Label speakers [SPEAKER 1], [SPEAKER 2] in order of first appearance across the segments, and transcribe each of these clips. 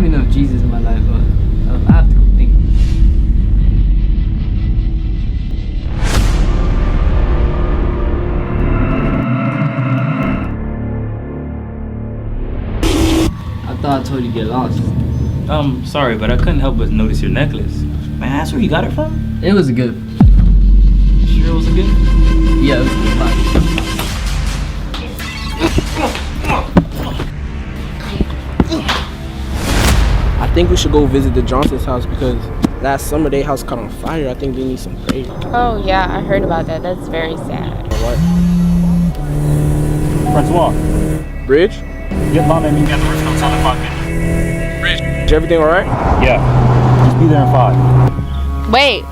[SPEAKER 1] have enough Jesus in my life, but I have to go think. I thought I told you to get lost.
[SPEAKER 2] Sorry, but I couldn't help but notice your necklace. May I ask where you got it from?
[SPEAKER 1] It was a gift.
[SPEAKER 2] Sure it was a gift?
[SPEAKER 1] Yeah, it was a gift.
[SPEAKER 3] I think we should go visit the Johnson's house because last summer their house caught on fire. I think they need some prayer.
[SPEAKER 4] Oh yeah, I heard about that. That's very sad.
[SPEAKER 3] What?
[SPEAKER 5] Francois,
[SPEAKER 3] Bridge?
[SPEAKER 5] get mom and me at the Roof Hotel in 5 minutes.
[SPEAKER 3] Bridge. Is everything alright?
[SPEAKER 5] Yeah, just be there in 5.
[SPEAKER 4] Wait.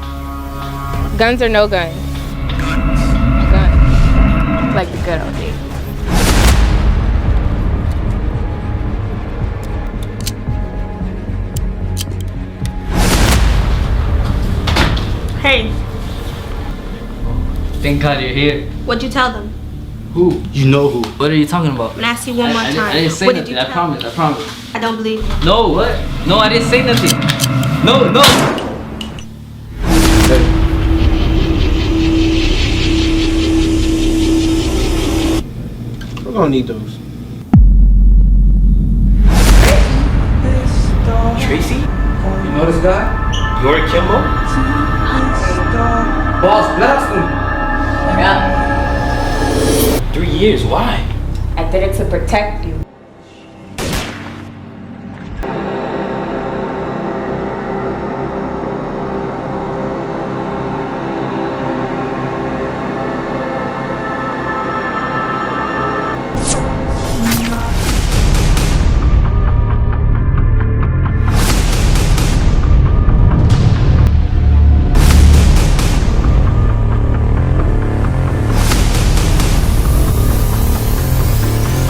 [SPEAKER 4] Guns or no guns? Guns. Like the good old days.
[SPEAKER 6] Hey,
[SPEAKER 1] Thank God you're here.
[SPEAKER 6] what'd you tell them?
[SPEAKER 1] Who?
[SPEAKER 2] You know who.
[SPEAKER 1] What are you talking about?
[SPEAKER 6] I'm gonna ask you one more
[SPEAKER 1] I
[SPEAKER 6] time.
[SPEAKER 1] didn't say
[SPEAKER 6] What
[SPEAKER 1] nothing.
[SPEAKER 6] did you
[SPEAKER 1] I
[SPEAKER 6] tell them?
[SPEAKER 1] promise.
[SPEAKER 6] I don't believe you.
[SPEAKER 1] No, what? No, I didn't say nothing. No.
[SPEAKER 3] We're gonna need those.
[SPEAKER 2] Tracy?
[SPEAKER 1] You know this guy?
[SPEAKER 2] You're Kimbo?
[SPEAKER 1] Boss, blast him. Let me out.
[SPEAKER 2] 3 years, why?
[SPEAKER 4] I did it to protect you.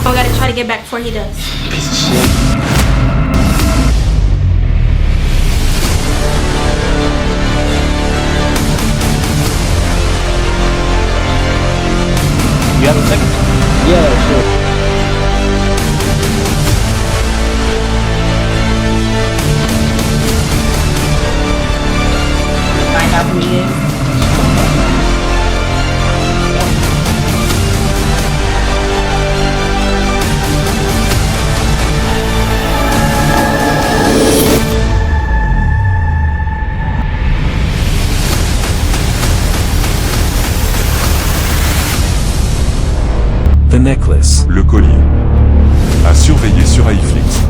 [SPEAKER 6] I gotta try to get back before he does.
[SPEAKER 2] Piece of shit. You have a second?
[SPEAKER 3] Yeah, sure.
[SPEAKER 4] Find out who he is.
[SPEAKER 7] The Necklace.
[SPEAKER 8] Le collier. À surveiller sur Haïflicks.